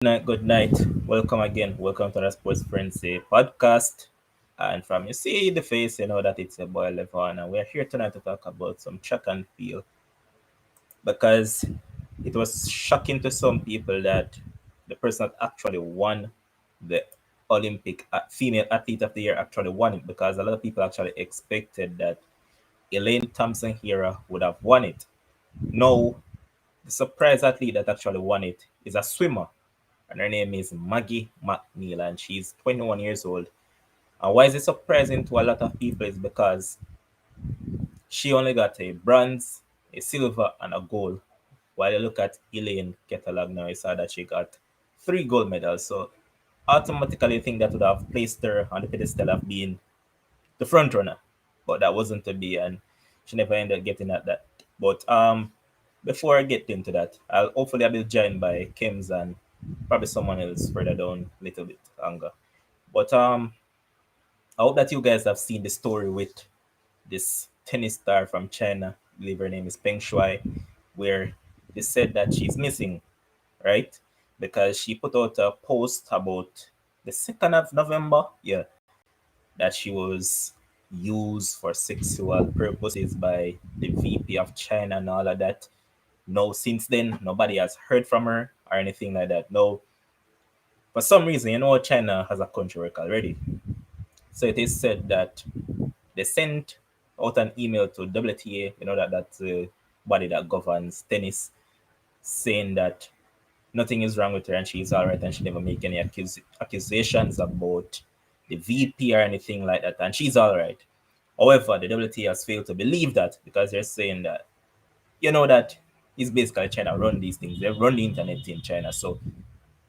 Good night. Welcome again. Welcome to the Sports FRENZZY podcast. And from you see the face, you know that it's a boy Levon. And we're here tonight to talk about some track and field because it was shocking to some people that the person that actually won the Olympic female athlete of the year actually won it because a lot of people actually expected that Elaine Thompson-Herah would have won it. No, the surprise athlete that actually won it is a swimmer, and her name is Maggie McNeil, and she's 21 years old. And why is it surprising to a lot of people is because she only got a bronze, a silver, and a gold. While you look at Elaine catalog now, you saw that she got 3 gold medals. So automatically you think that would have placed her on the pedestal of being the front runner. But that wasn't to be, and she never ended up getting at that. But before I get into that, I'll be joined by Kims and probably someone else further down a little bit longer. But I hope that you guys have seen the story with this tennis star from China. I believe her name is Peng Shuai, where they said that she's missing, right? Because she put out a post about the 2nd of November, yeah, that she was used for sexual purposes by the VP of China and all of that. No, since then, nobody has heard from her or anything like that. No, for some reason, China has a country record already. So it is said that they sent out an email to WTA, that's the body that governs tennis, saying that nothing is wrong with her and she's all right and she never make any accusations about the VP or anything like that, and she's all right. However, the WTA has failed to believe that because they're saying that, that it's basically China run these things. They run the internet in China. So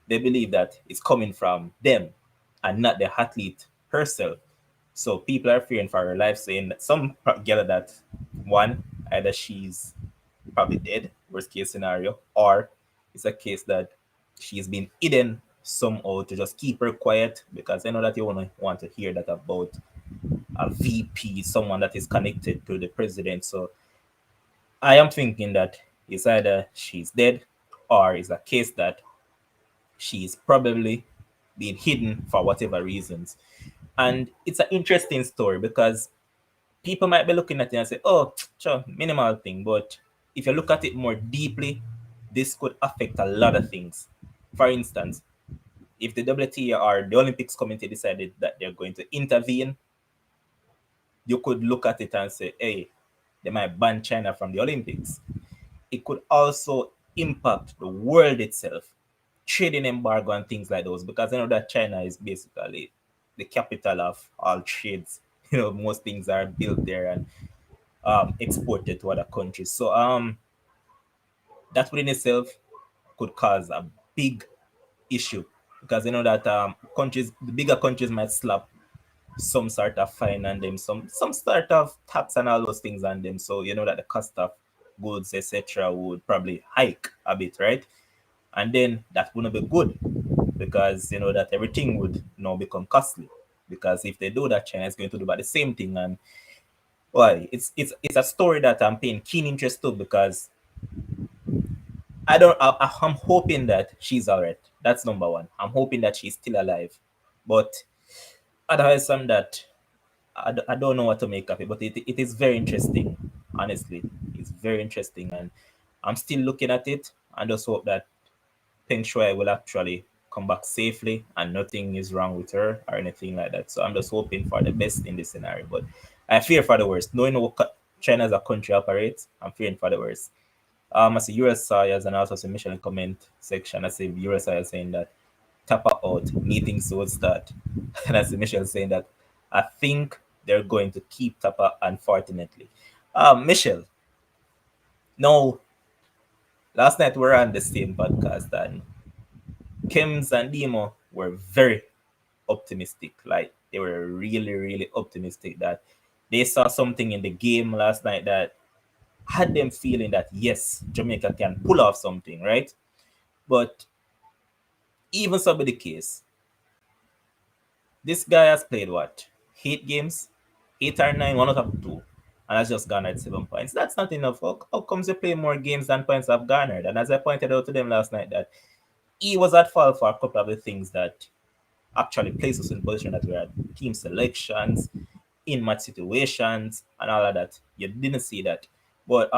they believe that it's coming from them and not the athlete herself. So people are fearing for her life, saying that some gather that one, either she's probably dead, worst case scenario, or it's a case that she's been hidden somehow to just keep her quiet because I know that you want to hear that about a VP, someone that is connected to the president. So I am thinking that it's either she's dead or it's a case that she's probably been hidden for whatever reasons. And it's an interesting story because people might be looking at it and say, oh, sure, minimal thing. But if you look at it more deeply, this could affect a lot of things. For instance, if the WTA or the Olympics committee decided that they're going to intervene, you could look at it and say, hey, they might ban China from the Olympics. It could also impact the world itself, trading embargo and things like those, because I know that China is basically the capital of all trades. Most things are built there and exported to other countries. So that within itself could cause a big issue because that the bigger countries might slap some sort of fine on them, some sort of tax and all those things on them. So that the cost of goods, etc., would probably hike a bit, right? And then that wouldn't be good because that everything would now become costly. Because if they do that, China is going to do about the same thing. And well, it's a story that I'm paying keen interest to because I'm hoping that she's all right. That's number one. I'm hoping that she's still alive. But otherwise, I don't know what to make of it. But it is very interesting. Honestly, it's very interesting, and I'm still looking at it and just hope that Peng Shuai will actually come back safely and nothing is wrong with her or anything like that. So I'm just hoping for the best in this scenario. But I fear for the worst. Knowing how China as a country operates, I'm fearing for the worst. I see US Sayers and also some Michelle comment section. I see US Sayers saying that Tapper out, meetings will start. And I see Michelle saying that I think they're going to keep Tapper, unfortunately. Michelle, no, last night we were on the same podcast and Kims and Demo were very optimistic. Like they were really, really optimistic that they saw something in the game last night that had them feeling that yes, Jamaica can pull off something, right? But even so be the case, this guy has played what? 8 games? 8 or 9, one out of two. And has just garnered 7 points. That's not enough. How comes you play more games than points have garnered? And as I pointed out to them last night, that he was at fault for a couple of the things that actually place us in position that we had team selections, in match situations, and all of that. You didn't see that. But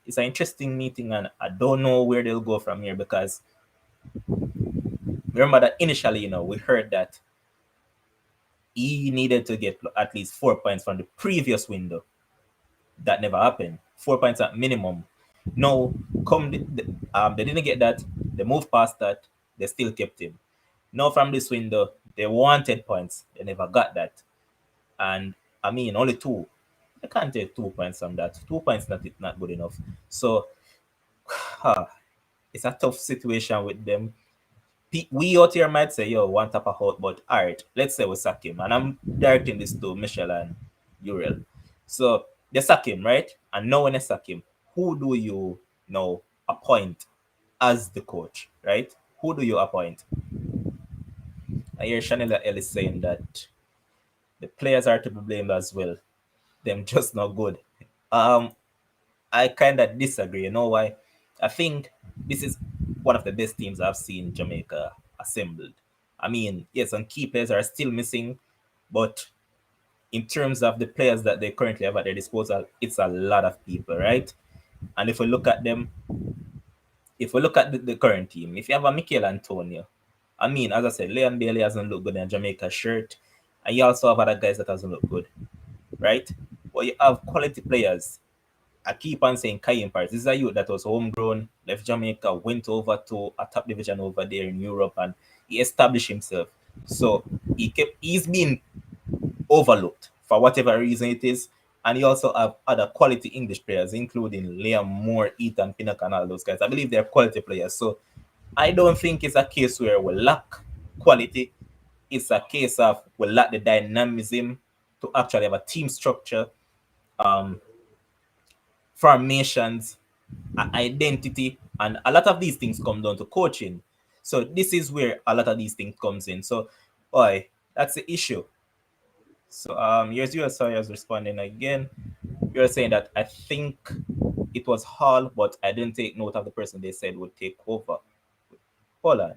it's an interesting meeting, and I don't know where they'll go from here because remember that initially, we heard that he needed to get at least 4 points from the previous window. That never happened. 4 points at minimum. No, they didn't get that. They moved past that. They still kept him. Now from this window, they wanted points. They never got that. And I mean, only two. I can't take 2 points from that. 2 points not good enough. So it's a tough situation with them. We out here might say, yo, one tap out, but all right, let's say we sack him. And I'm directing this to Michelle and Uriel. So they sack him, right? And now when they sack him, who do you know appoint as the coach, right? Who do you appoint? I hear Shanela Ellis saying that the players are to be blamed as well. Them just not good. Um, I kind of disagree. You know why? I think this is one of the best teams I've seen Jamaica assembled. I mean, yes, some key players are still missing, but in terms of the players that they currently have at their disposal, it's a lot of people, right? And if we look at them, if we look at the current team, if you have a Mikel Antonio, I mean, as I said, Leon Bailey hasn't looked good in a Jamaica shirt, and you also have other guys that hasn't looked good, right? But you have quality players. I keep on saying Kayin Paris. This is a youth that was homegrown, left Jamaica, went over to a top division over there in Europe, and he established himself. So he's been overlooked for whatever reason it is. And you also have other quality English players, including Liam Moore, Ethan Pinnock, and all those guys. I believe they're quality players. So I don't think it's a case where we lack quality. It's a case of we lack the dynamism to actually have a team structure, um, formations, identity, and a lot of these things come down to coaching. So this is where a lot of these things comes in. So, boy, that's the issue. So here's you, sorry, I was responding again. You're saying that I think it was Hall, but I didn't take note of the person they said would take over. Hold on.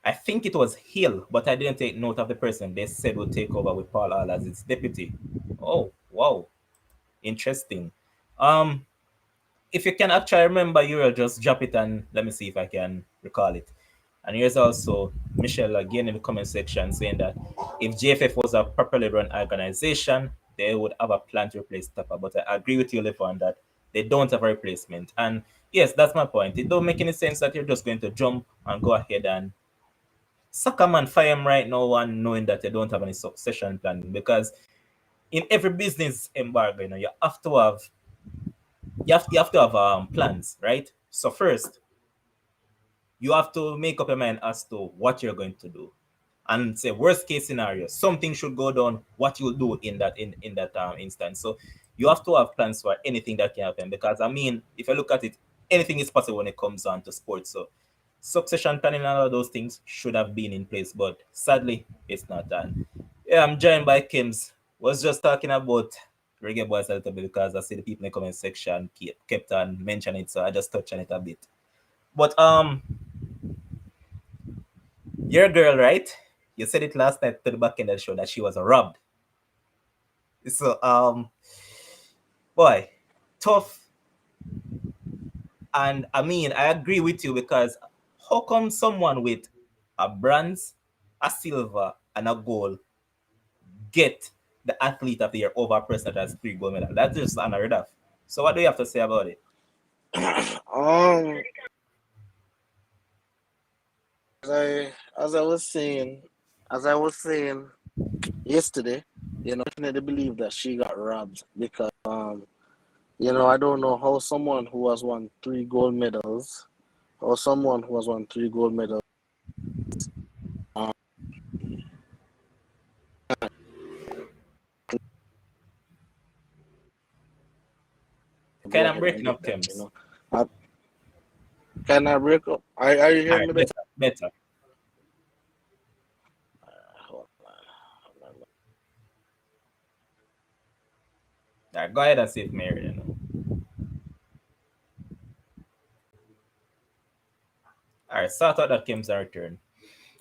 I think it was Hill, but I didn't take note of the person they said would take over with Paul Hall as its deputy. Oh, wow. Interesting. Um, if you can actually remember, you'll just drop it and let me see if I can recall it. And here's also Michelle again in the comment section saying that if JFF was a properly run organization, they would have a plan to replace Tapa. But I agree with you, Levon, that they don't have a replacement. And yes, that's my point. It don't make any sense that you're just going to jump and go ahead and suck a man, fire him right now and knowing that they don't have any succession planning. Because in every business embargo, you have to have plans, right? So first, you have to make up your mind as to what you're going to do, and say worst case scenario, something should go down. What you'll do in that instance. So you have to have plans for anything that can happen. Because I mean, if I look at it, anything is possible when it comes down to sports. So succession planning and all of those things should have been in place, but sadly, it's not done. Yeah, I'm joined by Kims. Was just talking about Reggae Boys a little bit because I see the people in the comment section kept on mentioning it, so I just touched on it a bit. But your girl, right? You said it last night to the back end of the show that she was robbed. So boy, tough. And I mean, I agree with you because how come someone with a bronze, a silver, and a gold get the athlete of the year over a person that has 3 gold medals? That's just unheard of. So what do you have to say about it? Um, as I was saying yesterday, definitely believe that she got robbed because I don't know how someone who has won 3 gold medals, or someone who has won 3 gold medals, um, Kind go of ahead and breaking get up, that. Kims. Uh, can I break up? Are you All hearing right, me better? better. Hold on. All right, go ahead and save Mary. All right, so I thought that came as a return.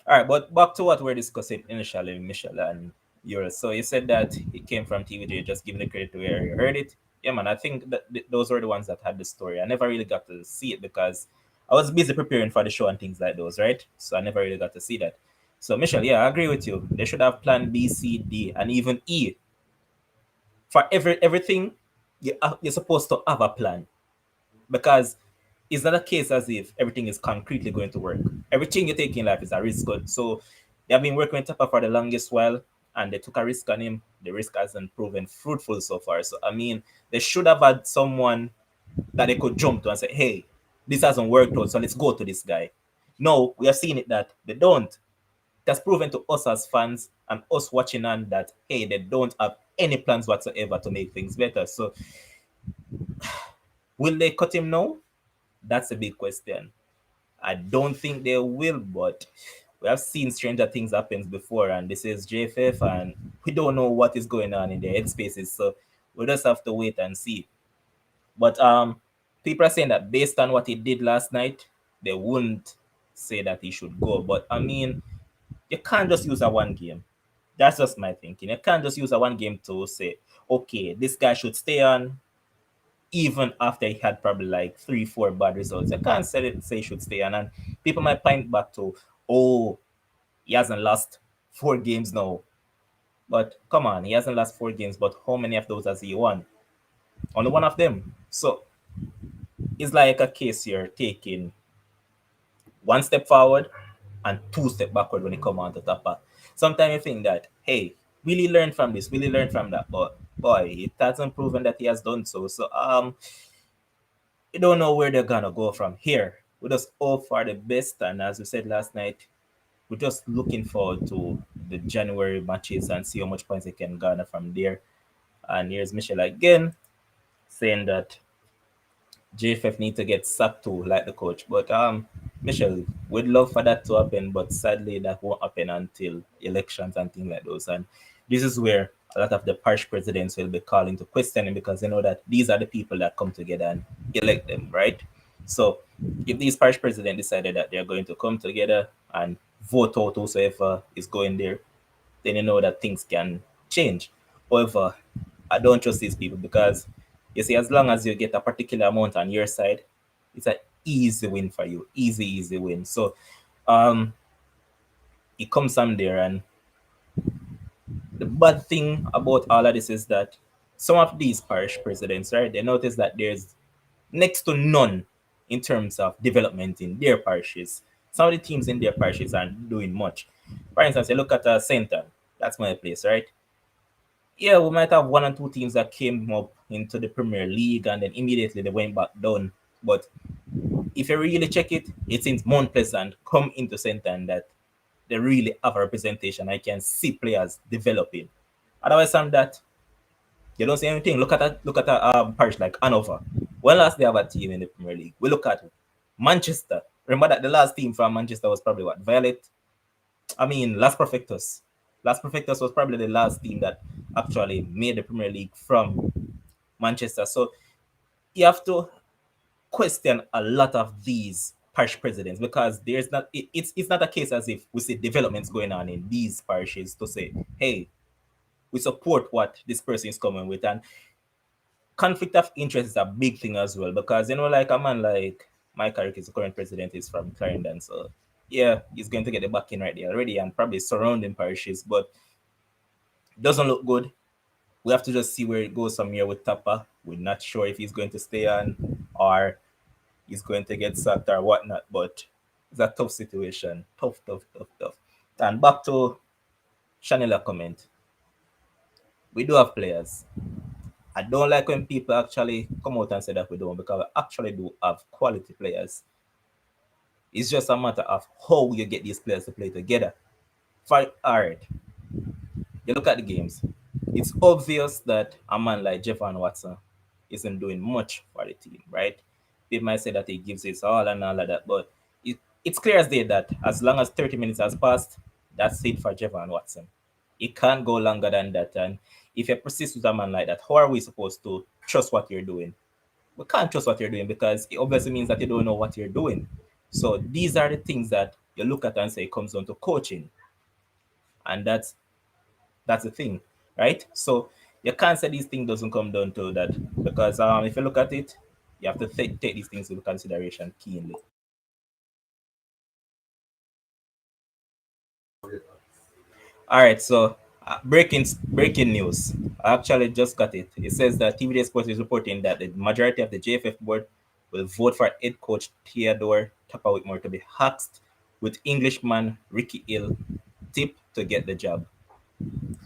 All right, but back to what we are discussing initially, Michelle and yours. So you said that it came from TVJ, just giving the credit to where you heard it. Yeah, man, I think that those were the ones that had the story. I never really got to see it because I was busy preparing for the show and things like those, right? So I never really got to see that. So Michelle, yeah, I agree with you. They should have plan B, C, D, and even E for everything. You're supposed to have a plan because it's not a case as if everything is concretely going to work. Everything you take in life is a risk. So they have been working with Tapa for the longest while, and they took a risk on him. The risk hasn't proven fruitful so far. So I mean, they should have had someone that they could jump to and say, "Hey, this hasn't worked out, so let's go to this guy." No, we have seen it that they don't. That's proven to us as fans and us watching on that hey, they don't have any plans whatsoever to make things better. So will they cut him now? That's a big question. I don't think they will, but we have seen stranger things happen before, and this is JFF, and we don't know what is going on in their headspaces, so we just have to wait and see. But people are saying that based on what he did last night, they wouldn't say that he should go. But I mean, you can't just use a one game. That's just my thinking. You can't just use a one game to say, okay, this guy should stay on, even after he had probably like 3, 4 bad results. I can't say he should stay on. And people might point back to, oh, he hasn't lost 4 games now. But come on, he hasn't lost 4 games, but how many of those has he won? Only one of them. So it's like a case you're taking 1 step forward and 2 step backward when you come on to top. Sometimes you think that, hey, really learn from this, really learn from that, but boy, it hasn't proven that he has done so. So we don't know where they're gonna go from here. We just hope for the best, and as we said last night, we're just looking forward to the January matches and see how much points they can garner from there. And here's Michelle again saying that JFF need to get sacked too, like the coach. But Michelle, we'd love for that to happen, but sadly that won't happen until elections and things like those. And this is where a lot of the parish presidents will be calling to questioning because they know that these are the people that come together and elect them, right? So if these parish presidents decided that they're going to come together and vote out whosoever is going there, then you know that things can change. However, I don't trust these people because you see, as long as you get a particular amount on your side, it's an easy win for you. Easy win. So um it comes from there. And the bad thing about all of this is that some of these parish presidents, right, they notice that there's next to none in terms of development in their parishes. Some of the teams in their parishes aren't doing much. For instance, you look at Center, that's my place, right? Yeah, we might have 1 or 2 teams that came up into the Premier League and then immediately they went back down. But if you really check it, it seems Mount Pleasant come into center and that they really have a representation. I can see players developing. Otherwise than that, you don't see anything. Look at a parish like Hanover. When last they have a team in the Premier League? We look at Manchester. Remember that the last team from Manchester was probably what? Violet? I mean, Las Perfectos. Las Perfectos was probably the last team that actually made the Premier League from Manchester. So you have to question a lot of these parish presidents because there's not it's not a case as if we see developments going on in these parishes to say, hey, we support what this person is coming with. And conflict of interest is a big thing as well because like a man like Mike Carrick is the current president is from Clarendon, so yeah, he's going to get the backing right there already and probably surrounding parishes, but doesn't look good. We have to just see where it goes from here with Tapa. We're not sure if he's going to stay on or he's going to get sacked or whatnot, but it's a tough situation. Tough. And back to Shanila comment. We do have players. I don't like when people actually come out and say that we don't because we actually do have quality players. It's just a matter of how you get these players to play together. For all right, you look at the games. It's obvious that a man like Jeffan Watson isn't doing much for the team, right? People might say that he gives his all and all of that, but it's clear as day that as long as 30 minutes has passed, that's it for Jeffan Watson. It can't go longer than that. And if you persist with a man like that, how are we supposed to trust what you're doing? We can't trust what you're doing because it obviously means that you don't know what you're doing. So these are the things that you look at and say it comes down to coaching, and that's the thing, right? So you can't say these things doesn't come down to that because if you look at it, you have to take these things into consideration keenly. All right, so breaking news. I actually just got it. It says that TVD Sports is reporting that the majority of the JFF board will vote for head coach Theodore Tapa Whitmore to be axed, with Englishman Ricky Hill tip to get the job.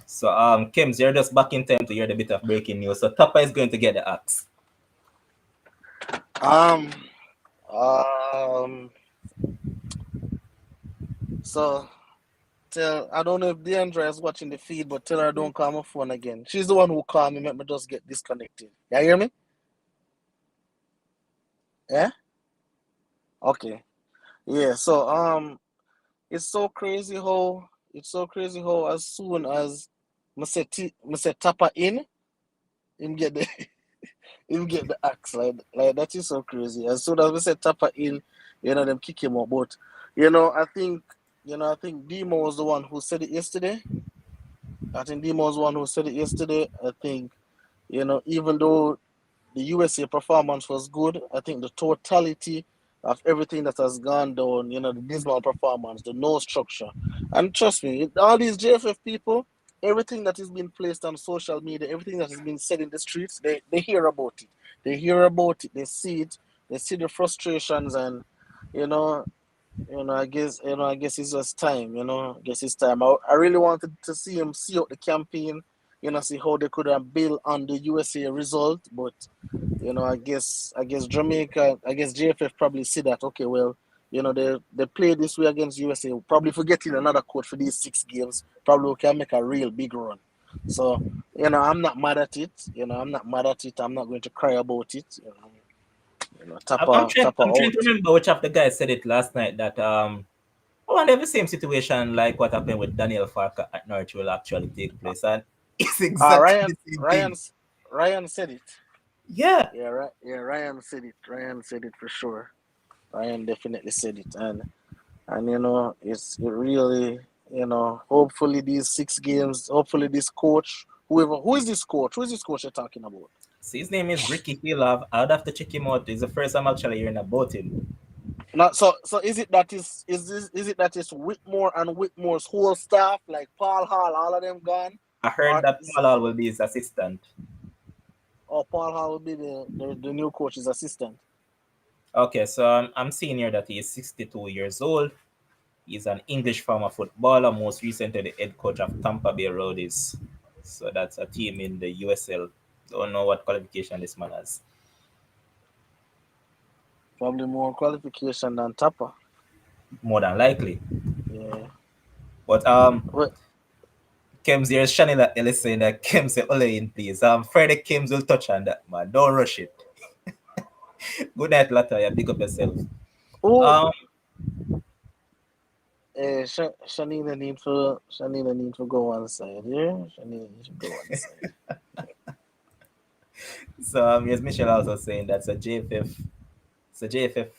So Kims, you're just back in time to hear the bit of breaking news. So Tapa is going to get the axe. Um, um, so tell I don't know if Deandra is watching the feed, but tell her don't call my phone again. She's the one who called me, make me just get disconnected. You hear me? Yeah? Okay. Yeah, so it's so crazy how as soon as me say Tapa in, him get the him get the axe. Like that is so crazy. As soon as we say Tapa in, them kick him out. But I think Demo was the one who said it yesterday. I think Demo was the one who said it yesterday. I think, even though the USA performance was good, I think the totality of everything that has gone down, the dismal performance, the no structure. And trust me, all these JFF people, everything that is being placed on social media, everything that has been said in the streets, they hear about it. They hear about it, they see it, they see the frustrations, and you know, I guess it's just time. I guess it's time. I really wanted to see him see out the campaign. See how they could have built on the USA result. But I guess Jamaica, I guess JFF probably see that. Okay, well, they play this way against USA. Probably forgetting another coach for these 6 games. Probably we can make a real big run. So I'm not mad at it. I'm not mad at it. I'm not going to cry about it. I'm trying. Tapa I'm trying to out. remember which of the guys said it last night that I wonder if the same situation like what happened with Daniel Farker at Norwich will actually take place, and it's exactly Ryan the same thing. Ryan said it. Yeah, Yeah, right. Yeah, Ryan said it. Ryan said it for sure. Ryan definitely said it, and it really, hopefully these 6 games, hopefully this coach, who is this coach you're talking about? so his name is Ricky Hill. I'd have to check him out. It's the first time actually hearing about him. Not so is it that is it that is Whitmore and Whitmore's whole staff, like Paul Hall, all of them gone, I heard or that is Paul Hall will be his assistant. or Paul Hall will be the new coach's assistant? Okay, so I'm seeing here that he is 62 years old. He's an English former footballer, most recently the head coach of Tampa Bay Rowdies. So that's a team in the USL. Don't know what qualification this man has. Probably more qualification than Tapa. More than likely. Yeah. But Well, Kems, here's Shanila Ellis saying that Kems say Elaine, please. Friday Kems will touch on that, man. Don't rush it. Good night, Lata. Yeah, pick up yourself. oh, Um, Shanina need to go on side. Yeah, Shanina need to go on side. so yes, Michelle also saying that so JFF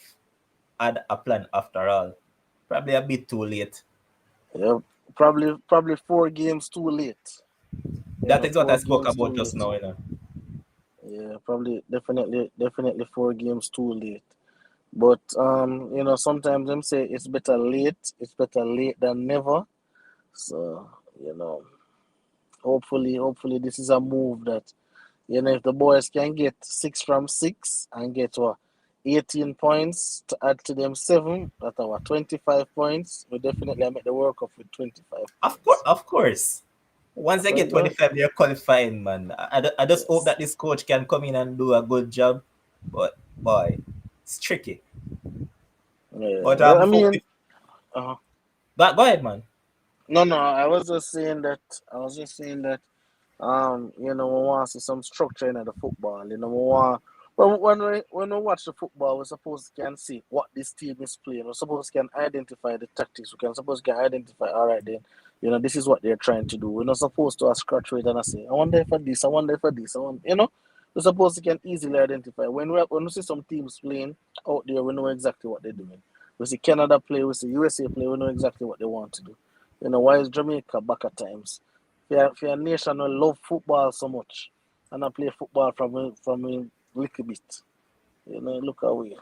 had a plan after all. Probably a bit too late. Yeah, probably 4 games too late. That is what I Four spoke games too about just late. now. Yeah, probably definitely 4 games too late. But sometimes them say it's better late than never. So, hopefully this is a move that, if the boys can get 6 from 6 and get 18 points to add to them 7, that's our 25 points. We definitely make the World Cup with 25 Of course, points. of course. Once they get Well, 25, they're qualifying, man. I just hope yes. that this coach can come in and do a good job. But boy, it's tricky. Yeah. But Well, I before mean, we uh, go ahead, man. no. I was just saying that. We want to see some structure in the football. We want when we watch the football, we're supposed to can see what this team is playing. We're supposed to can identify the tactics. We can identify. All right, then, this is what they're trying to do. We're not supposed to scratch rate and I say, I wonder for this. I wonder for this. We're supposed to can easily identify when we see some teams playing out there. We know exactly what they're doing. We see Canada play, we see USA play, we know exactly what they want to do. Why is Jamaica back at times? For a nation who love football so much and I play football from a little bit. Look away.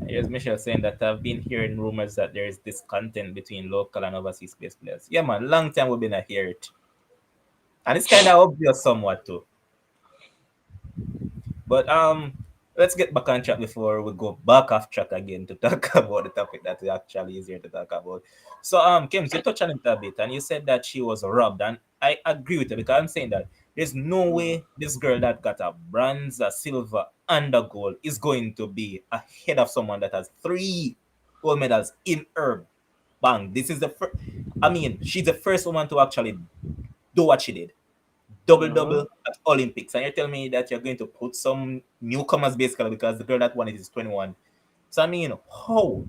Here's Michelle saying that I've been hearing rumors that there is discontent between local and overseas based players. Yeah, man, long time we've been a hear it. And it's kind of obvious somewhat too. But let's get back on track before we go back off track again to talk about the topic that we actually is here to talk about. So Kim, you touched on it a bit and you said that she was robbed, and I agree with you because I'm saying that there's no Mm. way this girl that got a bronze, a silver, and a gold is going to be ahead of someone that has three gold medals in her bank. This is the first. I mean, she's the first woman to actually do what she did, double Mm-hmm. double at Olympics, and you're telling me that you're going to put some newcomers basically because the girl that won it is 21. So I mean, how?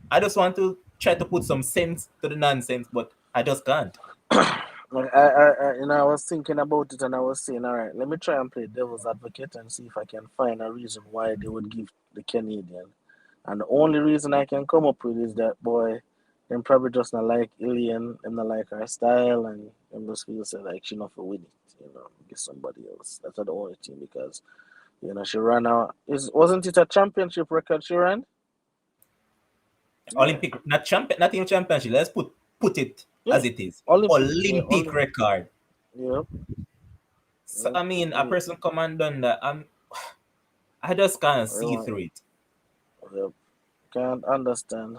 I just want to try to put some sense to the nonsense, but I just can't. I was thinking about it and I was saying, all right, let me try and play devil's advocate and see if I can find a reason why they would give the Canadian. And the only reason I can come up with is that boy, them probably just not like Elaine, them not like her style, and them just feel say like she not for win it, get somebody else. That's the only thing because she ran out. Wasn't it a championship record she ran? Yeah, Olympic, not champion, not even championship. Let's put it yeah, as it is. Olympic, yeah, Olympic record. yep, So yep. I mean, a person come and done that. I just can't see Everyone, through it. yep. Can't understand.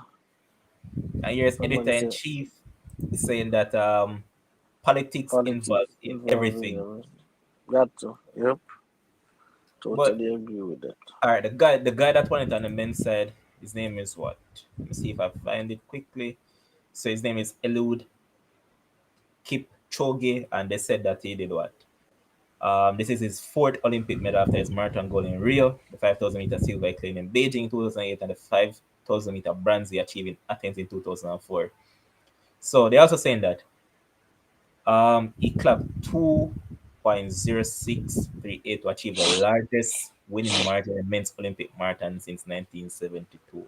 And here's editor Somebody in say chief saying that politics involved politics in involved in everything. everything. Got to. Yep. But Totally agree with that. all right, the guy that won it on the men's side, his name is what? Let me see if I find it quickly. So his name is Eliud Kipchoge, and they said that he did what? This is his fourth Olympic medal after his marathon goal in Rio, the 5,000 meter silver he claimed in Beijing in 2008, and the 5,000 meter bronze he achieved in Athens in 2004. So they're also saying that he clocked 2.0638 to achieve the largest winning margin in men's Olympic marathon since 1972.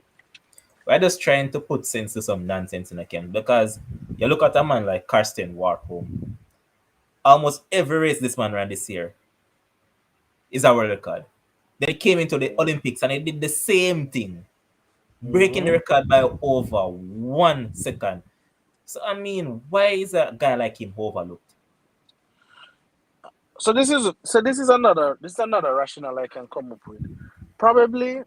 We're just trying to put sense to some nonsense in again because you look at a man like Karsten Warholm. Almost every race this man ran this year is a world record. Then he came into the Olympics and he did the same thing, breaking the Mm-hmm. record by over 1 second. So I mean, why is a guy like him overlooked? So this is another rationale I can come up with. Probably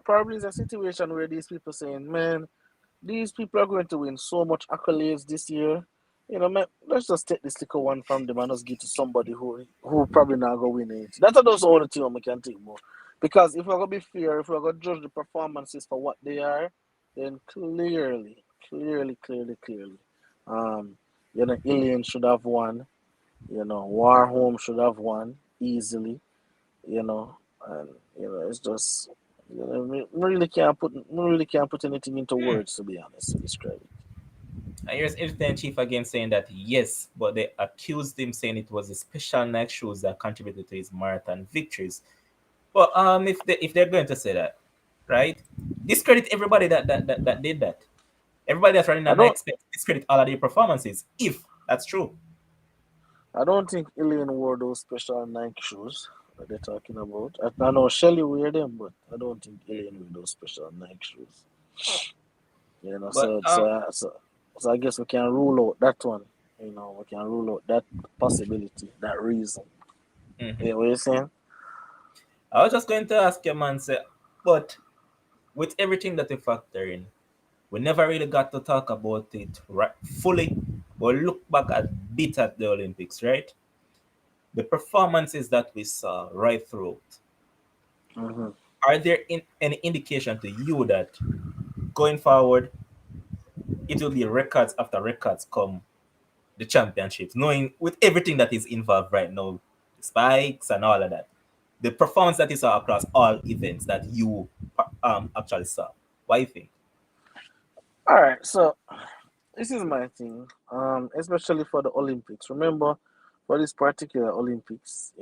probably is a situation where these people saying, man, these people are going to win so much accolades this year. Man, let's just take this little one from them and just give to somebody who probably not gonna win it. That's the only thing we can think more. Because if we're gonna be fair, if we're gonna judge the performances for what they are, then clearly, um, Elaine should have won. Warholm should have won easily. You know, and it's just we really can't put anything into words to be honest to describe it. And here's editor chief again saying that yes, but they accused him saying it was the special Nike shoes that contributed to his marathon victories. But if they're going to say that, right? Discredit everybody that did that. Everybody that's running I on don't Nike discredit all of their performances. If that's true. I don't think Elaine wore those special Nike shoes that they're talking about. I know Shelly wear them, but I don't think Elaine wear those special Nike shoes. But So I guess we can rule out that one. We can rule out that possibility, that reason. mhm. Yeah, what you saying? I was just going to ask your man, say, but with everything that you factor in, we never really got to talk about it right fully, but look back at bit at the Olympics, right? The performances that we saw right through. Mm-hmm. Are there any indication to you that going forward it will be records after records come the championships, knowing with everything that is involved right now, the spikes and all of that, the performance that you saw across all events that you actually saw. What do you think? All right, so this is my thing, especially for the Olympics. Remember, for this particular Olympics,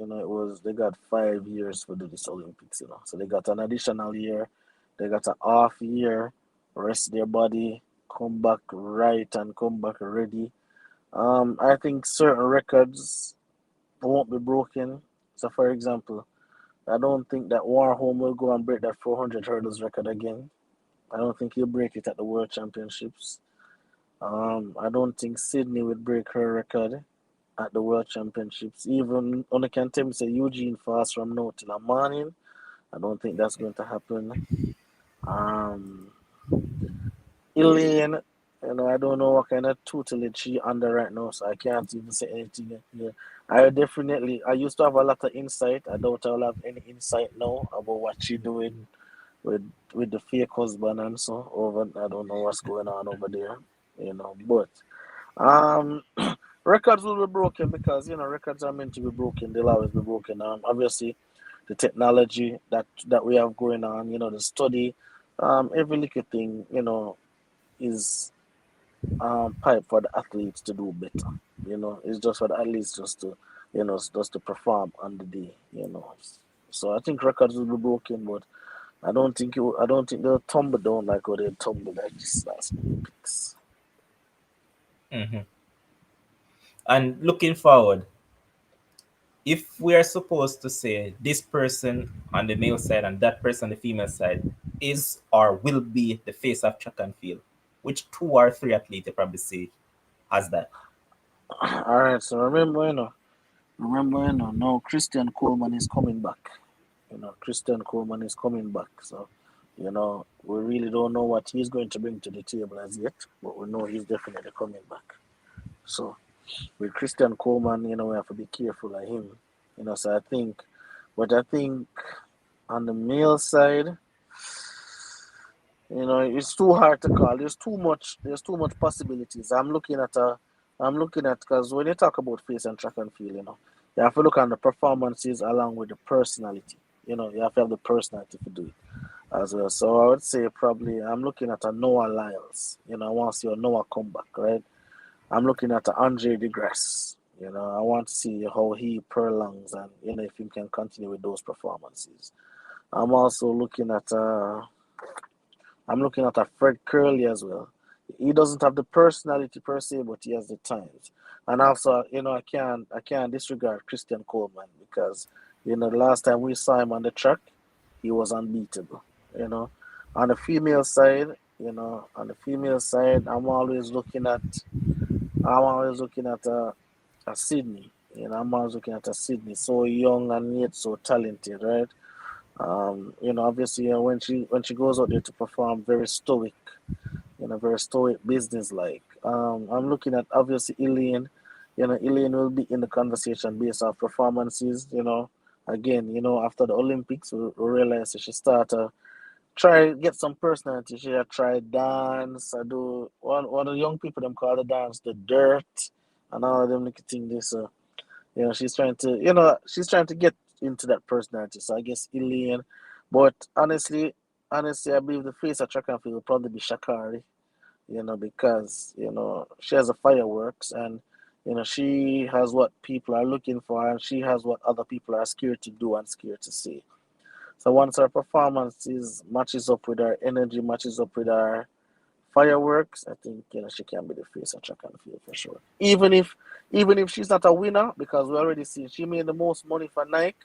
they got 5 years for this Olympics. So they got an additional year, they got an off year, rest their body, come back right and come back ready. I think certain records won't be broken. So, for example, I don't think that Warholm will go and break that 400 hurdles record again. I don't think he'll break it at the World Championships. I don't think Sydney would break her record at the World Championships. Even on the can tell me say Eugene fast from now till the morning. I don't think that's going to happen. Um, Elaine, I don't know what kind of tutelage she under right now, so I can't even say anything here. I used to have a lot of insight. I don't have any insight now about what she doing with with the fake husband and so over. I don't know what's going on over there, but um, records will be broken because records are meant to be broken. They'll always be broken. Obviously, the technology that we have going on, the study, every little thing, is pipe for the athletes to do better. It's just for the athletes just to perform on the day. So I think records will be broken, but I don't think they'll tumble down like how they tumbled at this last Olympics. Hmm. And looking forward, if we are supposed to say this person on the male side and that person on the female side is or will be the face of track and field, which two or three athletes you probably say has that? All right, so remember, now Christian Coleman is coming back. Christian Coleman is coming back. So, we really don't know what he's going to bring to the table as yet, but we know he's definitely coming back. So, with Christian Coleman, we have to be careful of him. So I think on the male side, it's too hard to call. There's too much possibilities. I'm looking at because when you talk about face and track and field, you have to look at the performances along with the personality. You have to have the personality to do it as well. So I would say probably I'm looking at a Noah Lyles. I want to see a Noah comeback, right? I'm looking at a Andre DeGrasse. I want to see how he prolongs and if he can continue with those performances. I'm also looking at a Fred Curley as well. He doesn't have the personality per se, but he has the times. And also, I can't disregard Christian Coleman because the last time we saw him on the track, he was unbeatable. You know, on the female side, I'm always looking at a Sydney. I'm always looking at a Sydney, so young and yet so talented, right? Obviously, when she goes out there to perform, very stoic, business like. I'm looking at obviously Elaine. Elaine will be in the conversation based off performances. Again, after the Olympics, we realize that she started try get some personality. She had tried dance. I do one of the young people them call the dance the dirt, and all of them little thing this. She's trying to get into that personality. So I guess Elaine, but honestly, I believe the face of track and field will probably be Shakari. Because she has a fireworks and she has what people are looking for and she has what other people are scared to do and scared to see. So once her performances matches up with her energy, matches up with her fireworks, I think she can be the face of track and field for sure. Even if she's not a winner, because we already seen she made the most money for Nike.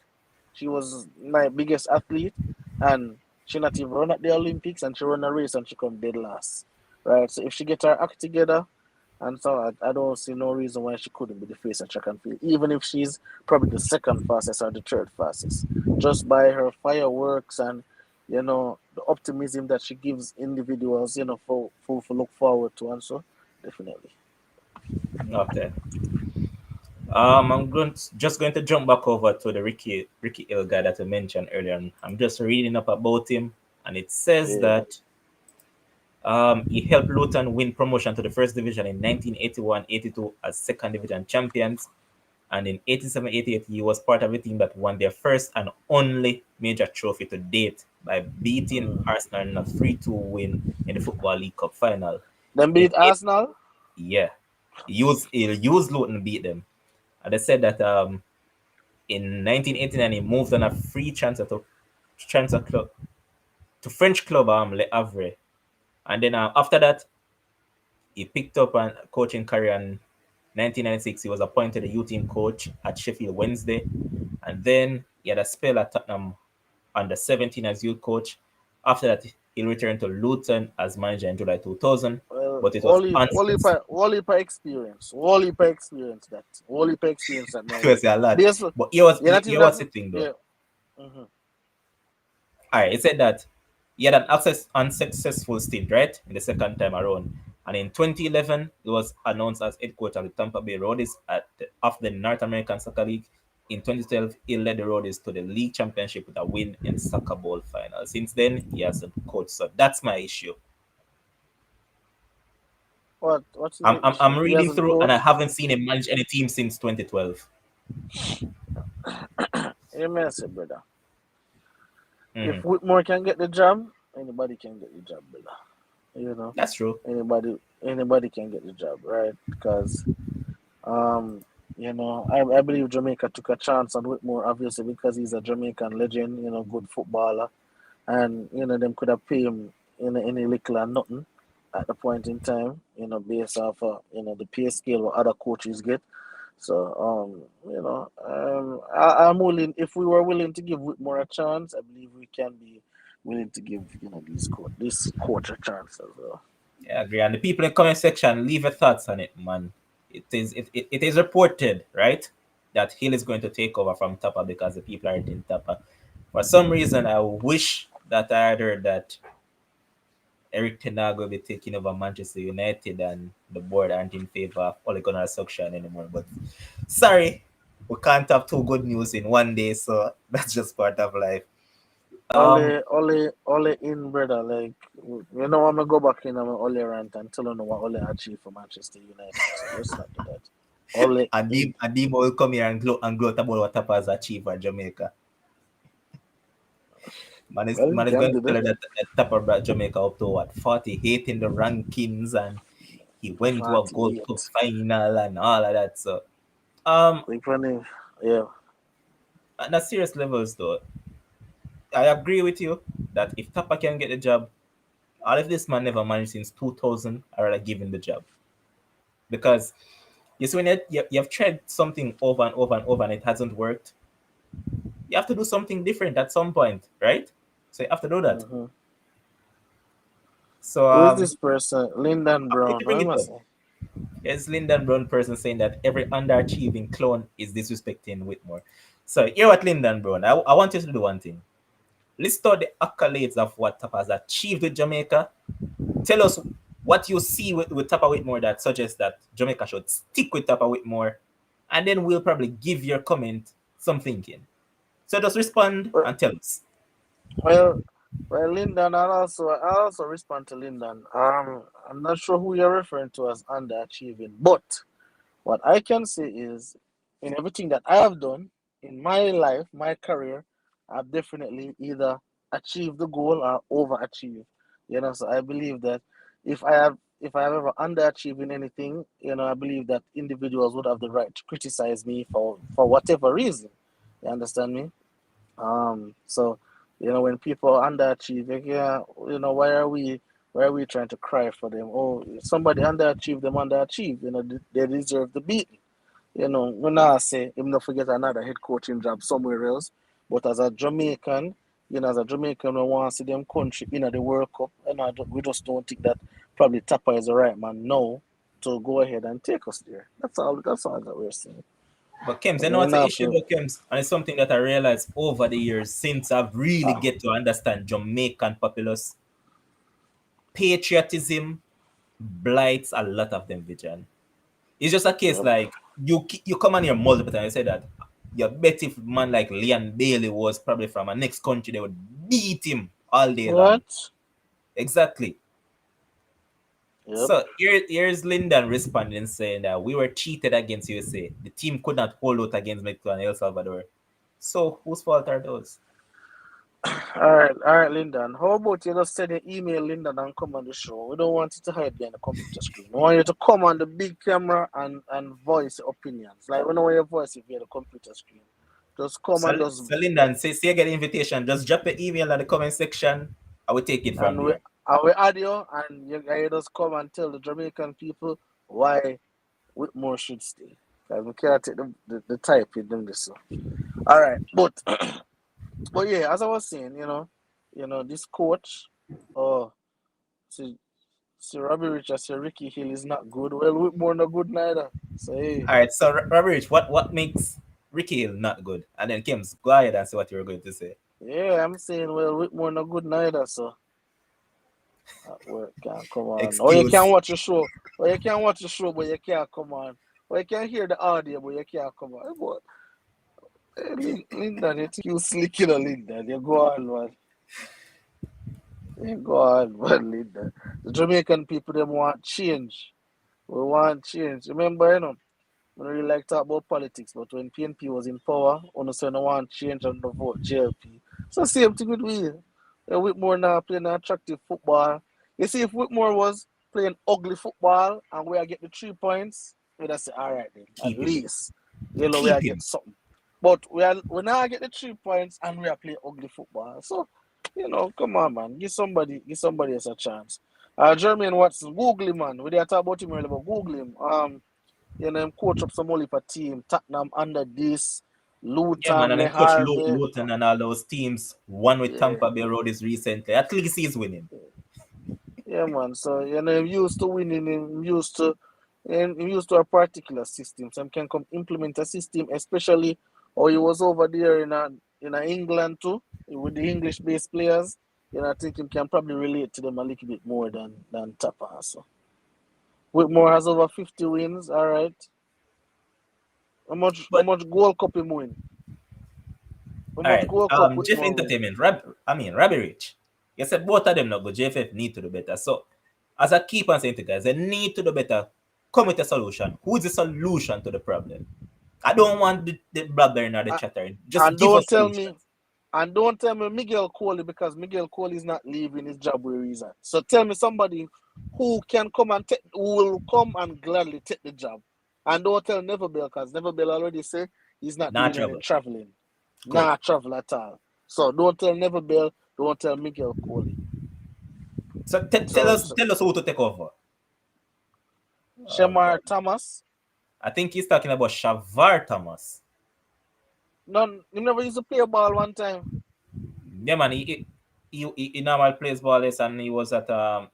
She was Nike biggest athlete, and she not even run at the Olympics, and she run a race and she come dead last, right? So if she get her act together, and so I don't see no reason why she couldn't be the face of track and field, even if she's probably the second fastest or the third fastest, just by her fireworks and the optimism that she gives individuals, for look forward to, and so definitely. Okay. I'm just going to jump back over to the Ricky Hill guy that I mentioned earlier. And I'm just reading up about him, and it says Yeah. that he helped Luton win promotion to the first division in 1981-82 as second division champions, and in 87-88 he was part of a team that won their first and only major trophy to date by beating Mm. Arsenal in a 3-2 win in the Football League Cup final. Them In beat eight, Arsenal. yeah, he used Luton to beat them, and they said that in 1989 he moved on a free transfer club to French club Le Havre, And then after that, he picked up a coaching career in 1996. He was appointed a youth team coach at Sheffield Wednesday. And then he had a spell at Tottenham under 17 as youth coach. After that, he returned to Luton as manager in July 2000, Well, but it was unsuccessful. Wally pa experience that. Wally pa experience that It now. was a lot. Based, But here that, was the thing though. yeah. Mm-hmm. All right, it said that he had an unsuccessful stint, right, in the second time around. And in 2011, he was announced as head coach of the Tampa Bay Roadies after the North American Soccer League. In 2012, he led the Roadies to the league championship with a win in Soccer Bowl final. Since then, he hasn't coached. So that's my issue. What's I'm, the I'm, issue? I'm He reading hasn't through and I coached. haven't seen him manage any team since 2012. Amen, say, brother. If Hmm. Whitmore can get the job, anybody can get the job, brother. You know, That's true. anybody can get the job, right? Because um, I believe Jamaica took a chance on Whitmore, obviously because he's a Jamaican legend, good footballer, and them could have paid him any little or nothing at the point in time, based off the pay scale what other coaches get. So I'm willing. If we were willing to give Whitmore a chance, I believe we can be willing to give this coach a chance as well. Yeah, I agree. And the people in the comment section, leave your thoughts on it, man. It is reported, right, that Hill is going to take over from Tapa because the people aren't in Tapa. For some reason, I wish that I had heard that Eric Ten Hag will be taking over Manchester United and the board aren't in favor of Ole Gunnar Solskjaer anymore. But sorry, we can't have two good news in one day, so that's just part of life. Um, Ole in, brother. Like, I'm gonna go back in on my Ole rant and tell you what Ole achieved for Manchester United. So let's not do that. Ole in. and Dimo will come here and gloat about what Tapa has achieved for Jamaica. Well, you Man is can going do to tell that. her that Tapa brought Jamaica up to what 48 in the rankings, and he went to a Gold Cup 48. final and all of that. So, um, Like funny. Yeah. on a serious levels though, I agree with you that if Tapa can get the job, or if this man never managed since 2000, I rather give him the job because you see when you've tried something over and over and over and it hasn't worked, you have to do something different at some point, right? So you have to do that. Mm-hmm. So Who is this person? Lyndon you Brown. can What bring am it I up. saying? There's Lyndon Brown person saying that every underachieving clone is disrespecting Whitmore. So here at Lyndon Brown, I want you to do one thing. List out the accolades of what Tapa has achieved with Jamaica. Tell us what you see with Tapa Whitmore that suggests that Jamaica should stick with Tapa Whitmore, and then we'll probably give your comment some thinking. So just respond Well, and tell us. well, Lyndon. I also respond to Lyndon. I'm not sure who you're referring to as underachieving, but what I can say is, in everything that I have done in my life, my career, I've definitely either achieved the goal or overachieved. So I believe that if I have ever underachieved in anything, I believe that individuals would have the right to criticize me for whatever reason. You understand me? So when people underachieve, like, yeah, why are we trying to cry for them? Oh, somebody underachieved, them underachieved. They deserve the beating. When I say him not forget another head coaching job somewhere else, but as a Jamaican, we want to see them country in the World Cup, and we just don't think that probably Tapa is the right man now to go ahead and take us there. That's all that we're saying. But Kems, you know We're what's the not issue for about Kems? And it's something that I realized over the years since I've really ah, get to understand Jamaican populace. Patriotism blights a lot of them, Vision. It's just a case yep. like you come on here multiple times. You say that you bet if man like Leon Bailey was probably from a next country, they would beat him all day long. What? Exactly. Yep. So here's Lyndon responding saying that we were cheated against USA. The team could not hold out against Mexico and El Salvador. So whose fault are those? All right, Lyndon. How about you just send an email, Lyndon, and come on the show? We don't want you to hide behind the computer screen. We want you to come on the big camera and voice your opinions. Like, we don't want your voice via the computer screen. Just come and just So Lyndon, say you get an invitation, just drop your email in the comment section. I will take it from and we there. I will add you, and you just come and tell the Jamaican people why Whitmore should stay. Because we can't take the type in them this. So. All right, but yeah, as I was saying, this coach, oh, see, Robbie Rich, I say Ricky Hill is not good. Well, Whitmore not good neither. So hey, All right, so Robert Rich, what makes Ricky Hill not good? And then Kims, go ahead and say what you were going to say. yeah, I'm saying well, Whitmore not good neither. So work can't come on. Or you can Excuse. watch the show. Or you can watch the show, but you can't come on. Or you can hear the audio, but you can't come on. But, hey, Lyndon, you think you slick, Lyndon. You go on, man. You go on, man, Lyndon. The Jamaican people, them want change. We want change. Remember, we don't really like talk about politics, but when PNP was in power, on say no want change and no vote JLP. So same thing with we. Whitmore now playing attractive football. You see, if Whitmore was playing ugly football and we are get the 3 points, we'd have say, all right then, at Keep him. least we are Keep get him. something. But we now get the 3 points and we are playing ugly football. So, come on, man, give somebody else a chance. Jermaine Watson, Google him, man. We did talk about him earlier, but Google him. Him coach up some only for team. Tottenham under this, Yeah, man, Luton, and Le then coach Harvey. Luton and all those teams. One with Yeah, Tampa Bay Roadies recently. At least he's winning. yeah, man. So him used to winning. Him used to a particular system. So him can come implement a system, especially or he was over there in England too with the English based players. I think him can probably relate to them a little bit more than Tapa. So Whitmore has over 50 wins. All right. How But much Gold Cup him win? How all much right, Gold Cup Jeff Whitmore win? Entertainment, Robbie Rich. You said both of them not good. JFF need to do better. So, as I keep on saying to guys, they need to do better. Come with a solution. Who is the solution to the problem? I don't want the blabbering or the A- chattering. Just And give us don't tell me, solutions. Miguel Coley because Miguel Coley is not leaving his job where he's at. So tell me somebody who will come and gladly take the job. And don't tell Never Bill because Never Bill already say he's not Not doing any trouble. traveling. Good. Not travel at all. So don't tell Never Bill, don't tell Miguel Coley. So So, so tell us who to take over. Oh Shamar God. Thomas, I think he's talking about Shavar Thomas. none he never used to play a ball one time. Yeah, man. He normal plays ball less, and he was at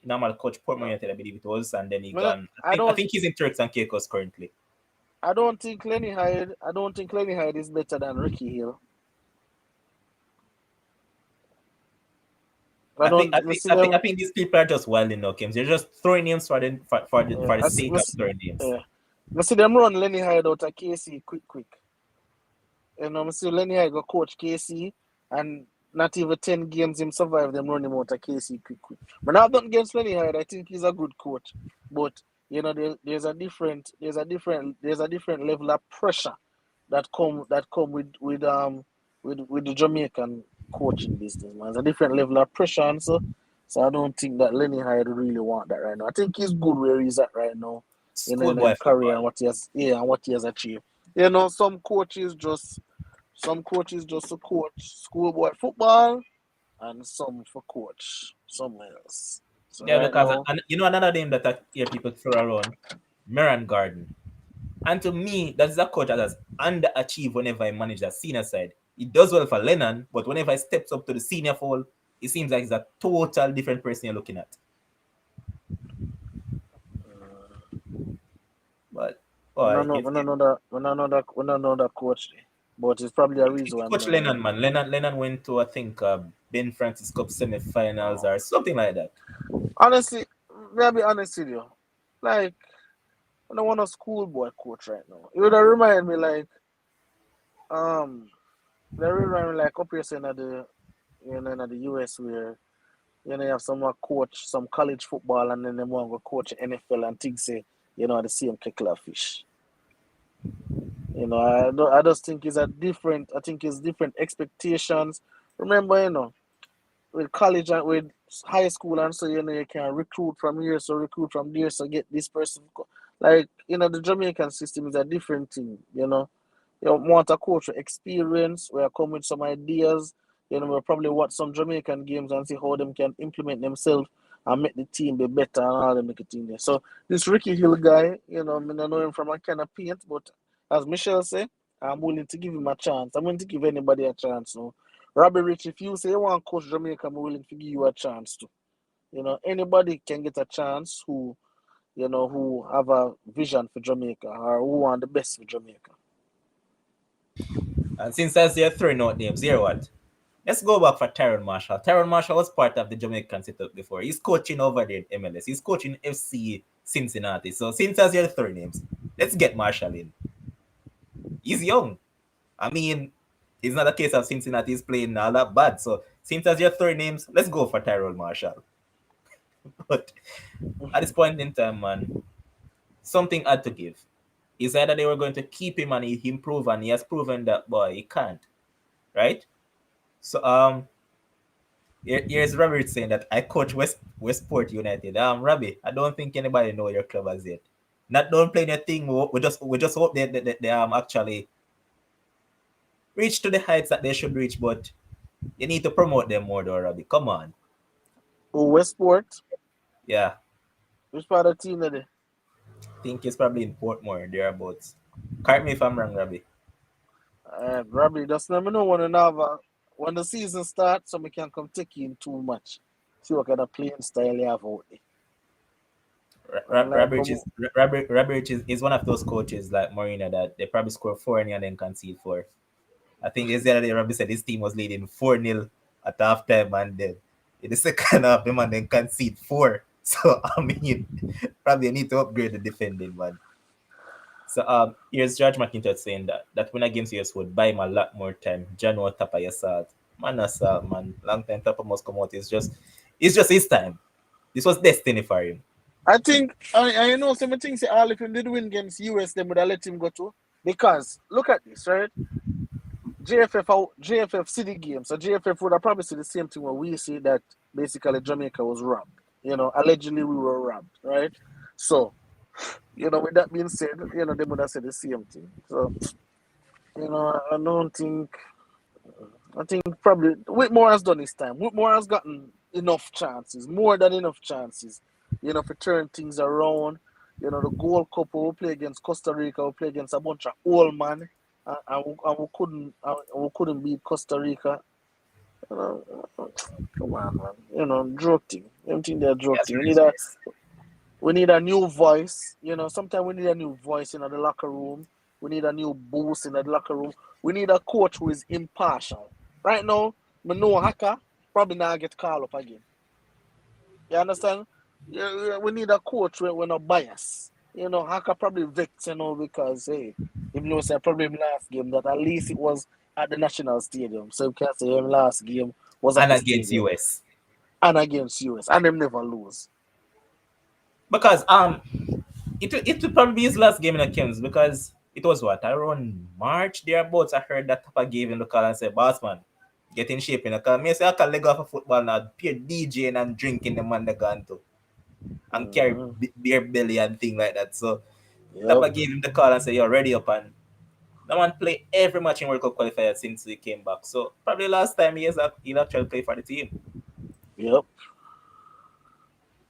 normal coach Port United, I believe it was, and then he gone. I I don't think he's in Turks and Caicos currently. I don't think Lenny Hyde is better than Ricky Hill. I don't see I them. think these people are just wilding now, Kims. They're just throwing names Yeah, for the sake of throwing names. yeah. I see them run Lenny Hyde out of KC quick. I see Lenny Hyde go coach KC and not even 10 games him survive them run him out of KC quick. But not nothing against Lenny Hyde. I think he's a good coach. But there's a different level of pressure that come with the Jamaican coaching business, man. There's a different level of pressure and so I don't think that Lenny Hyde really want that right now. I think he's good where he's at right now, in Schoolboy his career football. and what he has achieved. Some coaches just to coach schoolboy football and some for coach somewhere else. So Yeah, right because now, you know another name that I hear people throw around, Meran Garden. And to me, that is a coach that has underachieved whenever I manage that senior side. He does well for Lennon, but whenever he steps up to the senior fold, it seems like he's a total different person you're looking at. But we boy, don't know, we don't know that, coach, but it's probably a reason why I Coach don't know Lennon, him. man. Lennon went to I think Ben Francis Cup semi-finals or something like that. Honestly, may be honest with you, like I don't want a schoolboy coach right now. It would remind me like um, they remind me like up here saying at in the US where you have someone coach some college football and then they want to go coach NFL and things say the same kettle of fish. I just think it's a different. I think it's different expectations. Remember, with college and with high school and so you can recruit from here, so recruit from there, so get this person. Like the Jamaican system is a different thing. You want a coach with experience, where come with some ideas. We'll probably watch some Jamaican games and see how them can implement themselves. and make the team be better and all them make a team there. So this Ricky Hill guy, I mean, I know him from a kind of paint, but as Michelle said, I'm willing to give him a chance. I'm willing to give anybody a chance. So Robbie Rich, if you say you want to coach Jamaica, I'm willing to give you a chance too. Anybody can get a chance who have a vision for Jamaica or who want the best for Jamaica. And since as you're throwing out names, here what? Let's go back for Tyrone Marshall. Tyrone Marshall was part of the Jamaican setup before. He's coaching over there in MLS. He's coaching FC Cincinnati. So since as you're throwing names, let's get Marshall in. He's young. I mean, it's not a case of Cincinnati is playing all that bad. So since as you're throwing names, let's go for Tyrone Marshall. But at this point in time, man, something had to give. It's either they were going to keep him and he improve, and he has proven that boy he can't. Right? So here's Robbie saying that I coach Westport United. Robbie, I don't think anybody know your club as yet. Not don't play your thing. We just hope they actually reach to the heights that they should reach, but you need to promote them more though, Robbie. Come on. Oh, Westport? Yeah. Which part of the team are they? I think it's probably in Portmore, thereabouts. Correct me if I'm wrong, Robbie. Robbie, just let me know when the season starts so we can come take you in too much. See what kind of playing style you have out there. Robbie is one of those coaches like Marina that they probably score 4 and then concede 4. I think it's the other day Robbie said his team was leading 4-0 at halftime and then in the second half the man then concede 4. So I mean probably need to upgrade the defending, man. So here's George McIntyre saying that win against US would buy him a lot more time. January Tapa Yasad. Man assault, man. Long time Tapa must come out. It's just his time. This was destiny for him. I think I know some things say all if him did win against US, they would have let him go too. Because look at this, right? JFF city game. So JFF would have probably said the same thing when we see that basically Jamaica was robbed. Allegedly we were robbed, right? So, with that being said, they would have said the same thing. So, I think probably Whitmore has done his time. Whitmore has gotten enough chances, more than enough chances, to turn things around. The Gold Cup we play against Costa Rica, we play against a bunch of old man, and we couldn't beat Costa Rica. Come on, man. Joke thing. Everything they're joke thing. We need a new voice. Sometimes we need a new voice in the locker room. We need a new boost in the locker room. We need a coach who is impartial. Right now, we know Haka probably not get called up again. You understand? We need a coach where we're not biased. Haka probably vexed, because, hey, if you say probably him last game, that at least it was at the National Stadium. So you can't say him last game was at And the against stadium. US. And against US. And them never lose. Because it would probably be his last game in the Kings because it was what around March thereabouts. I heard that Tapa gave him the call and said, "Boss man, get in shape in the car." Me say I can leg off a football now, peer DJing and drinking the man the gun to and carry beer belly and thing like that. So Tapa gave him the call and said, "You're ready up," and the man play every match in World Cup qualifier since he came back. So probably last time he'll actually play for the team. Yep.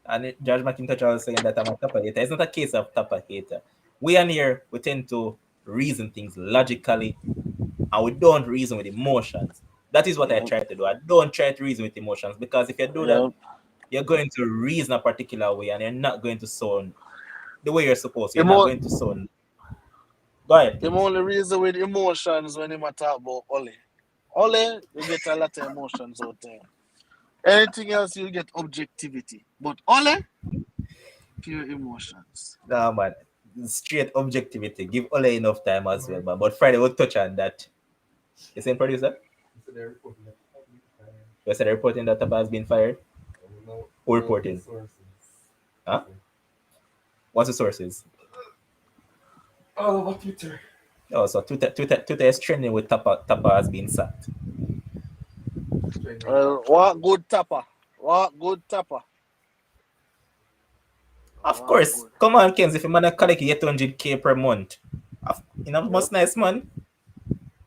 And George McIntyre was saying that I'm a Tapa hater. It's not a case of Tapa hater. We are here, we tend to reason things logically and we don't reason with emotions. That is what I try to do. I don't try to reason with emotions because if you do that, you're going to reason a particular way and you're not going to sound the way you're supposed to. You're not going to sound. Go ahead. The only reason with emotions when you talk about Ole. Ole, you get a lot of emotions out there. Anything else, you get objectivity. But Ole, pure emotions. Nah, man. Straight objectivity. Give Ole enough time as well, man. But Friday will touch on that. You saying, producer? You said reporting that Tapa has been fired? Who reporting? Huh? What's the sources? All over Twitter. Oh, so Twitter is trending with Tapa has been sacked. What good Tapa? What good Tapa? Of course. Good. Come on, Kenz. If a man collect 800K per month, most nice, man.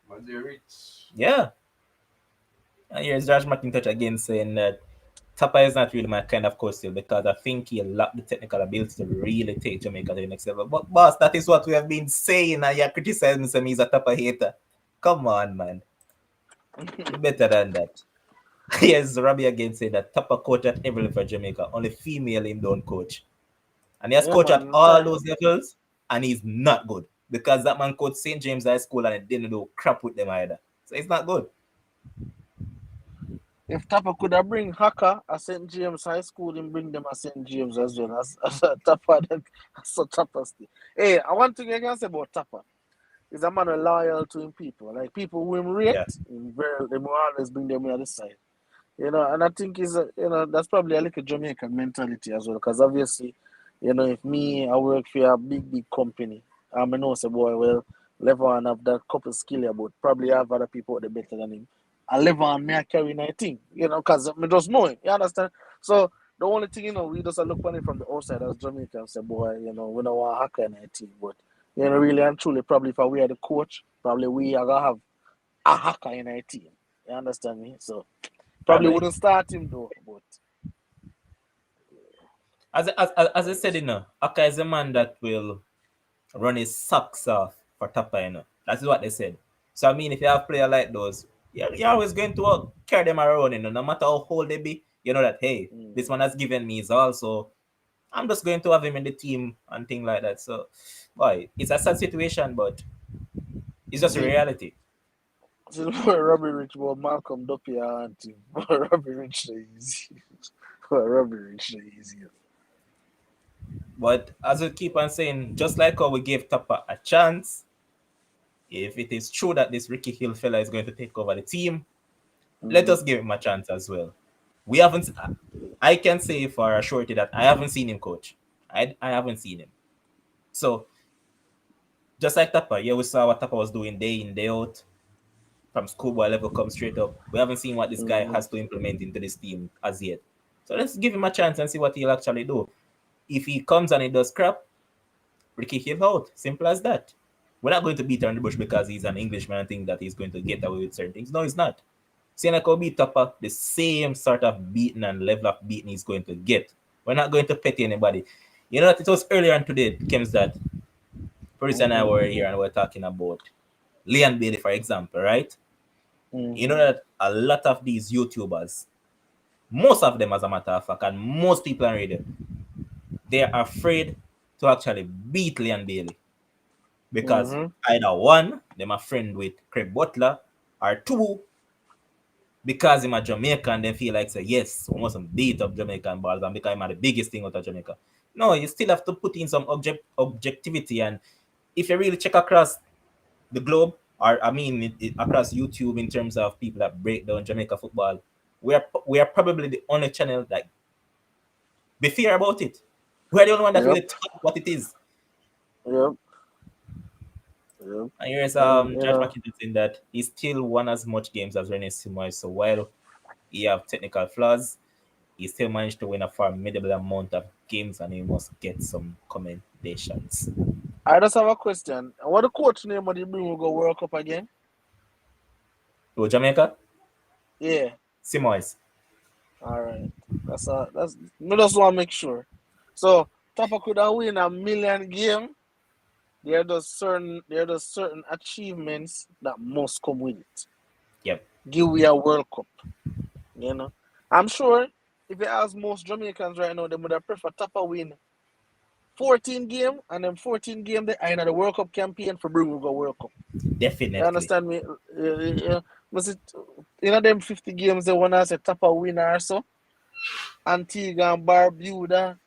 Man, they're rich. Yeah. And here's Josh McIntyre again saying that Tapa is not really my kind of coach still because I think he lacked the technical ability to really take Jamaica to the next level. But boss, that is what we have been saying, and you're criticizing him. He's a Tapa hater. Come on, man. You better than that. Yes, Robbie again said that Tapa coach at every level for Jamaica. Only female him don't coach. And he has Yeah, coached at man. all those levels, and he's not good. Because that man coached St. James High School and it didn't do crap with them either. So it's not good. If Tapa could have bring Haka at St. James High School, and bring them at St. James as well as a Tapa. Then so Tapa still. Hey, I want to can say about Tapa. He's a man loyal to him people. Like people who him rate, Yeah. him very, they will always bring them on the side. And I think that's probably a little Jamaican mentality as well. Because obviously, if me, I work for a big company, I know say boy, well, Levon have that couple skill here, but probably have other people that better than him. And Levon may carry 19, because I just know him. You understand? So the only thing, we just look on it from the outside as Jamaican and say, boy, we don't want hacker in 19. But really and truly, probably if we are the coach, probably we are gonna have a hacker in our team. You understand me? So probably Probably. wouldn't start him though, but As I said, Aka is a man that will run his socks off for Tapa. That's what they said. So I mean, if you have player like those, you're always going to carry them around. No matter how old they be, you know that hey, this mm, one has given me his all, so I'm just going to have him in the team and things like that. So, boy, it's a sad situation, but it's just a see, reality. see boy Robbie Rich, boy Malcolm Duppy and team. Boy Robbie Rich the easy. Boy Robbie Rich the easy. But as we keep on saying, just like how we gave Tapa a chance, if it is true that this Ricky Hill fella is going to take over the team, let Mm-hmm. us give him a chance as well. We haven't. I can say for a surety that I haven't seen him coach. I haven't seen him. So just like Tapa, yeah, we saw what Tapa was doing day in day out from schoolboy level come straight up. We haven't seen what this guy Mm-hmm. has to implement into this team as yet. So let's give him a chance and see what he'll actually do. If he comes and he does crap, Ricky Hill out. Simple as that. We're not going to beat around the bush because he's an Englishman and think that he's going to get away with certain things. No, he's not. Seneca beat Tapa, the same sort of beating and level of beating he's going to get. We're not going to petty anybody. You know that it was earlier on today, Kems, that Paris and I Mm-hmm. were here and we're talking about Leon Bailey, for example, right? You know Mm-hmm. that a lot of these YouTubers, most of them, as a matter of fact, and most people on radio, they're afraid to actually beat Leon Bailey because Mm-hmm. either one, them a friend with Craig Butler, or two, because I'm a Jamaican, they feel like say yes, we must beat up Jamaican balls and become the biggest thing out of Jamaica. No, you still have to put in some objectivity, and if you really check across the globe, or I mean across YouTube in terms of people that break down Jamaica football, we are probably the only channel that be fair about it. We're the only one that Yep. really taught what it is. Yep. Yep. And here's And George McKinnon saying that he still won as much games as Renee Simoy. So while he have technical flaws, he still managed to win a formidable amount of games and he must get some commendations. I just have a question. What the coach name of the bring will go World Cup again? To Jamaica, Yeah. Simoy's. All right. That's me just want to make sure. So Tapa could have win a million game. There are just certain achievements that must come with it. Yep. Give we a World Cup. I'm sure if you ask most Jamaicans right now, they would have prefer Tapa win 14 game and then 14 game they are in the World Cup campaign for bring we go World Cup. You Definitely. understand me? Was it them 50 games they wanna say Tapa winner or so? Antigua and Barbuda.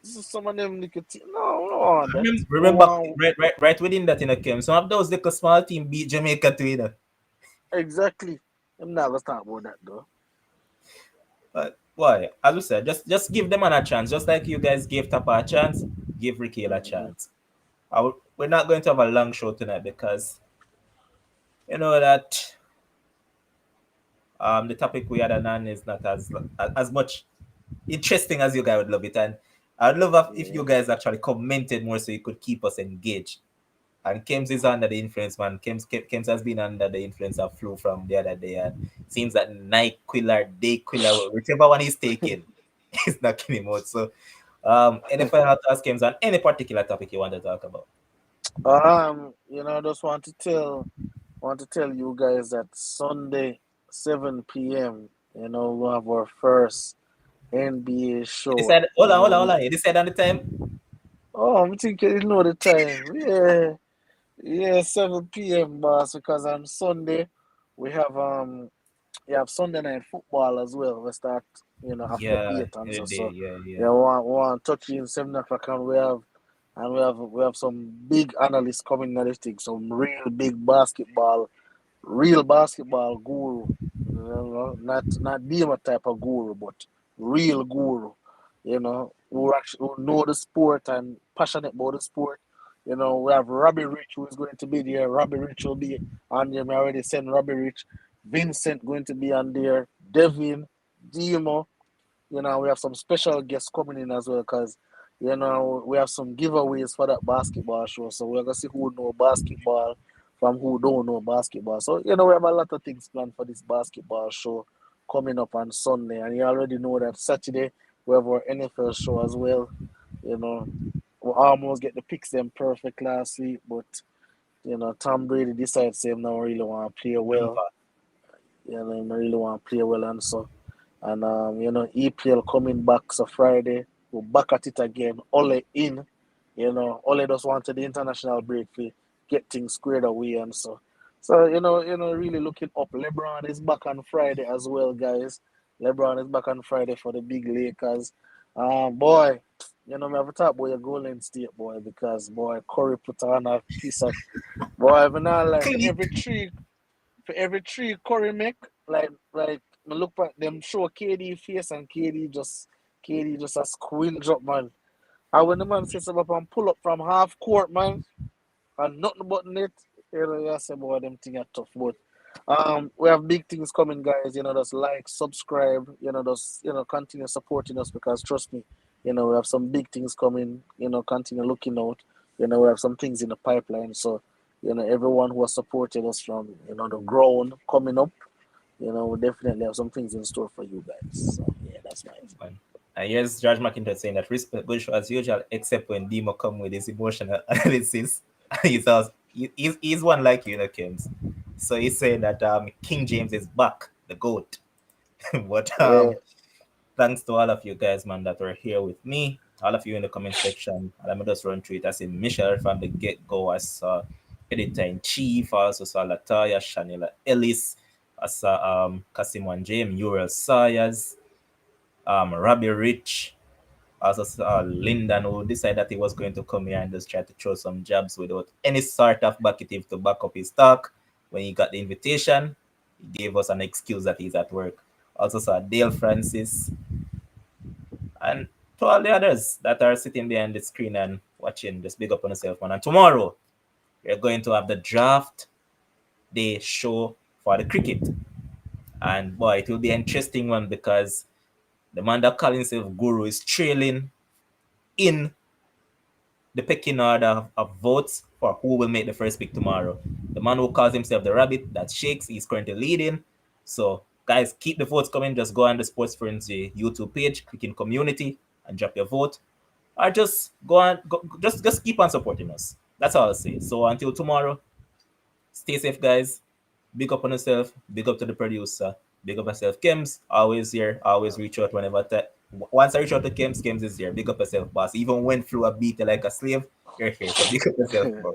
This is some of them little no, we don't want that. We Remember want right within that in a game. Some of those little small team beat Jamaica to it. exactly. I'm not gonna talk about that though. But why? As we said, just give them a chance. Just like you guys gave Tapa a chance, give Ricky a Mm-hmm. chance. We're not going to have a long show tonight because you know that the topic we had on is not as much interesting as you guys would love it, and I'd love if you Yeah. guys actually commented more so you could keep us engaged. And Kems is under the influence, man. Kems has been under the influence of flu from the other day, and it seems that night quiller, day quiller, whichever one he's taking, is knocking him out. So, any final thoughts, Kems, on any particular topic you want to talk about? Just want to tell you guys that Sunday, 7 p.m. We have our first NBA You show. decide, hold on. You decide on the time? I'm thinking you know the time. Yeah, yeah, 7 p.m. boss. Because on Sunday we have Sunday night football as well. We start, after Yeah, 8 and so. day, So yeah, yeah. yeah, we want to touch in 7 o'clock, and we have some big analysts coming in this thing. Some real basketball guru. Not Dima type of guru, but real guru. Who know the sport and passionate about the sport. We have Robbie Rich who is going to be there. Robbie Rich will be on there. I already sent Robbie Rich. Vincent going to be on there. Devin, Dimo. We have some special guests coming in as well because, we have some giveaways for that basketball show. So we're going to see who know basketball from who don't know basketball. So, we have a lot of things planned for this basketball show coming up on Sunday. And you already know that Saturday we have our NFL show as well. We almost get the picks them perfect last week, but, Tom Brady decides him now really want to play well. Impact. He really want to play well and so. And EPL coming back so Friday. We're back at it again. Ole in. Ole just wanted the international break to get things squared away and so. So, really looking up. LeBron is back on Friday as well, guys. LeBron is back on Friday for the big Lakers. Boy, we have to talk about your Golden State, boy, because boy, Curry put on a piece of boy, but now like for every three Curry make, like I look at them show KD face and KD just a squint up, man. And when the man says about and pull up from half court, man, and nothing but net, you say boy them thing are tough. But we have big things coming, guys. Just like, subscribe, just continue supporting us because trust me, we have some big things coming, continue looking out. We have some things in the pipeline. So, everyone who has supported us from the ground coming up, we definitely have some things in store for you guys. So yeah, that's nice. Man. And here's George McIntyre saying that respect good show as usual, except when Demo come with his emotional analysis. He's one like you, Kims. So he's saying that King James is back, the GOAT. But Yeah, thanks to all of you guys, man, that were here with me. All of you in the comment section. And I'm just run through it. I see Michelle from the get go. I saw editor in chief. I also saw Latoya, Shanila Ellis. I saw Kasim James, Uriel Sayers, Robbie Rich. I also saw Lyndon who decided that he was going to come here and just try to throw some jabs without any sort of backative to back up his talk. When he got the invitation, he gave us an excuse that he's at work. Also saw Dale Francis, and to all the others that are sitting behind the screen and watching, just big up on yourself, man. And tomorrow, we're going to have the draft day show for the cricket. And boy, it will be an interesting one because the man that calls himself Guru is trailing in the pecking order of votes for who will make the first pick tomorrow. The man who calls himself the Rabbit, that shakes, he's currently leading. So, guys, keep the votes coming. Just go on the Sports Frenzy YouTube page, click in community, and drop your vote. Or just go on, just keep on supporting us. That's all I'll say. So until tomorrow, stay safe, guys. Big up on yourself. Big up to the producer. Big up yourself. Kims, always here. Always reach out whenever. Once I reach out to Kims, Kims is here. Big up yourself, boss. Even when through a beat like a slave, you're here. So big up yourself, bro.